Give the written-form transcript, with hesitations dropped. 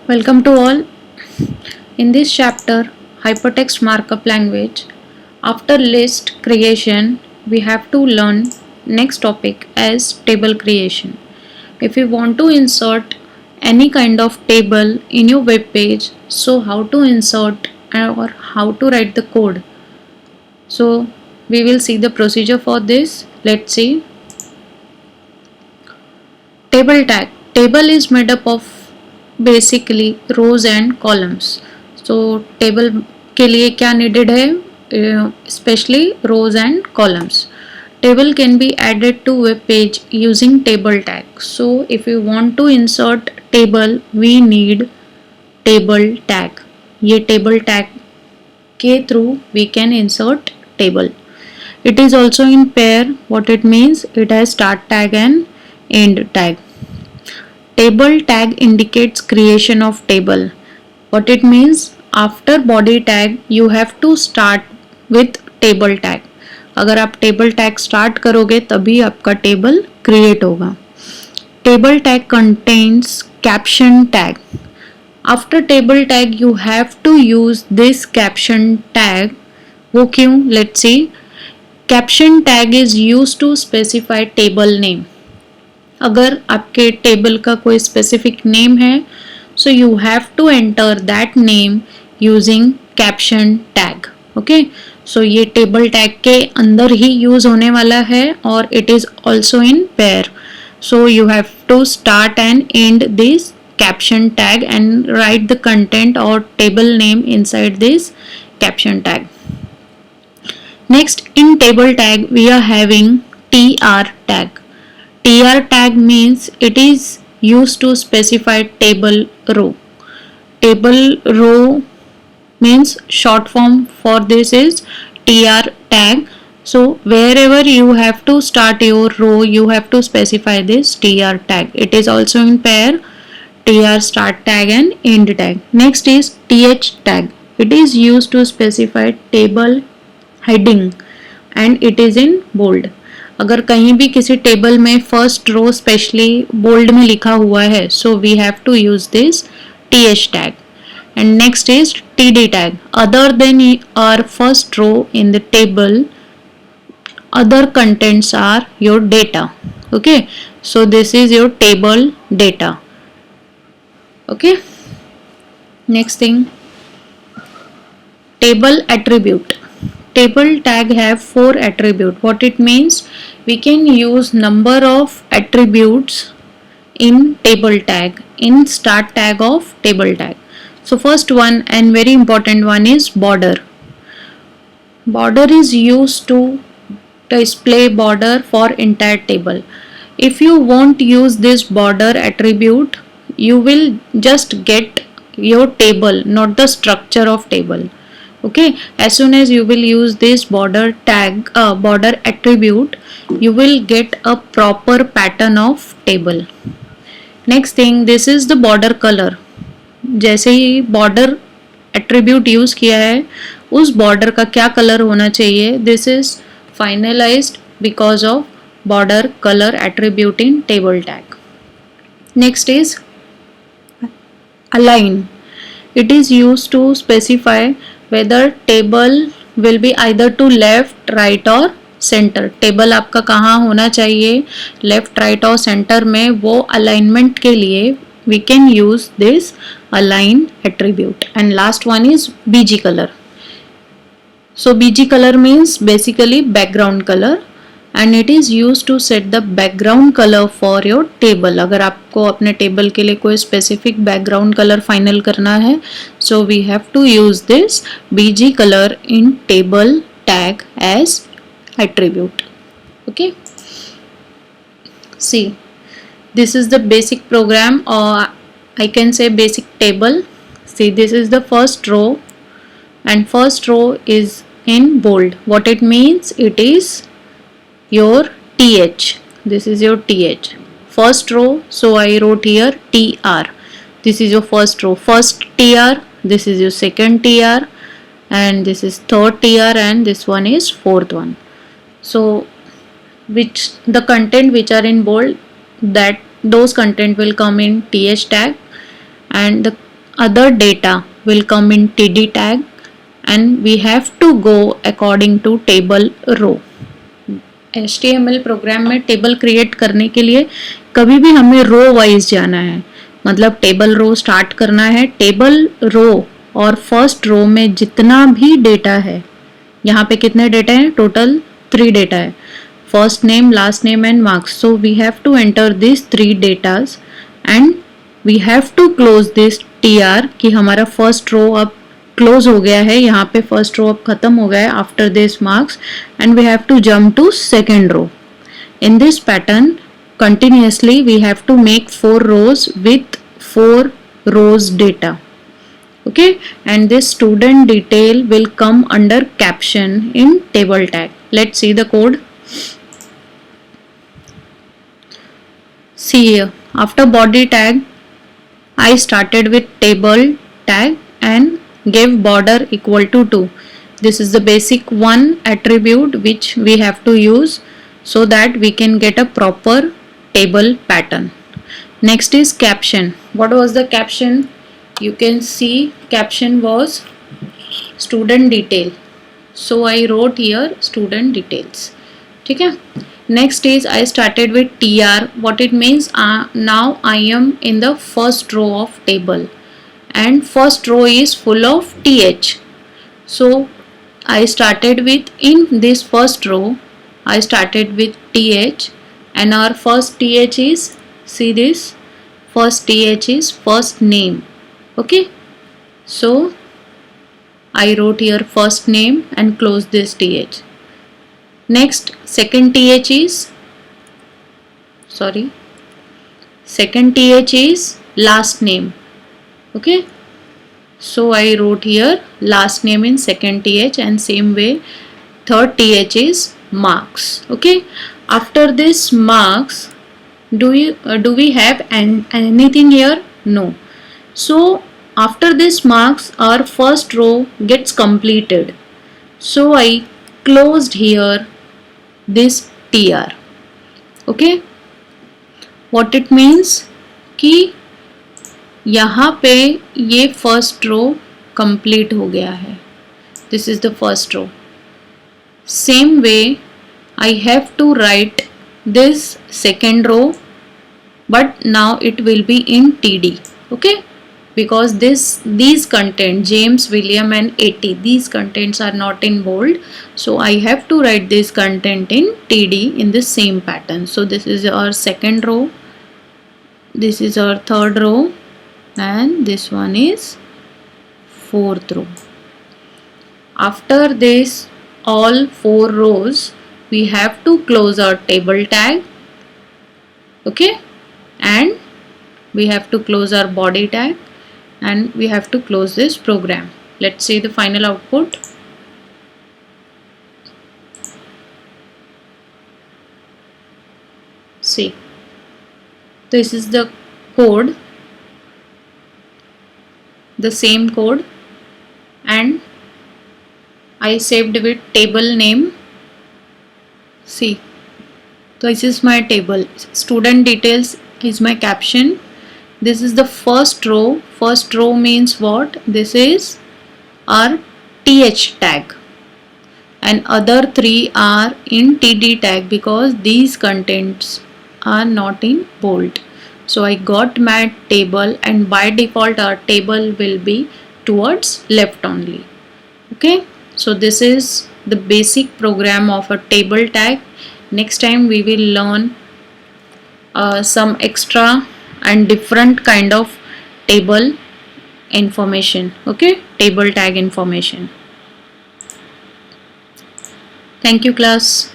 Welcome to all. In this chapter, hypertext markup language, after list creation, we have to learn next topic as table creation. If you want to insert any kind of table in your web page, so how to insert or how to write the code. So we will see the procedure for this. Let's see. Table tag. Table is made up of basically rows and columns. So table के लिए क्या needed है, especially rows and columns. Table can be added to web page using table tag. So if you want to insert table, we need table tag. ये table tag के through we can insert table. It is also in pair. What it means? It has start tag and end tag. Table tag indicates creation of table. What it means? After body tag you have to start with table tag. अगर आप table tag start करोगे तभी आपका table create होगा. Table tag contains caption tag. After table tag you have to use this caption tag. वो क्यों? Let's see. Caption tag is used to specify table name. अगर आपके टेबल का कोई स्पेसिफिक नेम है, so you have to enter that name using caption tag. Okay, so ये table tag के अंदर ही यूज होने वाला है और it is also in pair. So you have to start and and this caption tag and write the content or table name inside this caption tag. Next, in table tag we are having tr tag. tr tag means it is used to specify table row. Table row means short form for this is tr tag. So wherever you have to start your row you have to specify this tr tag. It is also in pair, tr start tag and end tag. Next is th tag. It is used to specify table heading and it is in bold. अगर कहीं भी किसी table में first row specially bold में लिखा हुआ है, so we have to use this th tag. And next is td tag. Other than our first row in the table, other contents are your data. Okay, so this is your table data. Okay, next thing, table attribute. Table tag have 4 attribute. What it means? We can use number of attributes in table tag in start tag of table tag. So first one and very important one is border. Border is used to display border for entire table. If you won't use this border attribute, you will just get your table, not the structure of table. Okay, as soon as you will use this border tag, border attribute, you will get a proper pattern of table. Next thing, this is the border color. जैसे ही border attribute use किया है उस border का क्या color होना चाहिए, this is finalized because of border color attribute in table tag. Next is align. It is used to specify whether table will be either to left, right or center. Table आपका कहाँ होना चाहिए, left, right और centre में, वो alignment के लिए we can use this align attribute. And last one is bg color. So bg color means basically background color and it is used to set the background color for your table. अगर आपको अपने table के लिए कोई specific background color final करना है, so we have to use this bg color in table tag as attribute. Okay, see, this is the basic program or I can say basic table. See, this is the first row and first row is in bold. What it means? It is your th. This is your th. First row, so I wrote here tr. This is your first row, first tr. This is your second tr and this is third tr and this one is fourth one. So which the content which are in bold, that those content will come in th tag and the other data will come in td tag and we have to go according to table row. HTML program में table create करने के लिए कभी भी हमें row wise जाना है, मतलब टेबल रो स्टार्ट करना है, टेबल रो और फर्स्ट रो में जितना भी डेटा है, यहाँ पे कितने डेटा हैं, टोटल 3 डेटा है, first name, last name and marks. So we have to enter this 3 datas and we have to close this tr कि हमारा फर्स्ट रो अब क्लोज हो गया है, यहाँ पे फर्स्ट रो अब खत्म हो गया है after this marks and we have to jump to second row. In this pattern continuously we have to make 4 rows with 4 rows data. Okay, and this student detail will come under caption in table tag. Let's see the code. See here, after body tag I started with table tag and gave border equal to 2. This is the basic one attribute which we have to use so that we can get a proper table pattern. Next is caption. What was the caption? You can see caption was student detail. So I wrote here student details. ठीक है. Next is I started with tr. What it means? Now I am in the first row of table and first row is full of th. So I started with, in this first row I started with th and our first th is, see this, first th is first name. Okay, so I wrote here first name and close this th. Next, second th is, sorry, second th is last name. Okay, so I wrote here last name in second th and same way third th is marks. Okay, after this marks, do we have anything here? No. So after this marks our first row gets completed. So I closed here this tr. Okay, what it means कि यहाँ पे ये first row complete हो गया है. This is the first row. Same way I have to write this second row, but now it will be in TD. Okay, because these content James, William and AT, these contents are not in bold, so I have to write this content in TD in the same pattern. So this is our second row, this is our third row, and this one is fourth row. After this all 4 rows we have to close our table tag. Okay, and we have to close our body tag and we have to close this program. Let's see the final output. See, this is the code, the same code, and I saved with table name. See, this is my table. Student details is my caption. This is the first row. First row means what? This is our th tag and other 3 are in td tag because these contents are not in bold. So I got my table and by default our table will be towards left only. Okay, so this is the basic program of a table tag. Next time we will learn some extra and different kind of table information. Okay, table tag information. Thank you class.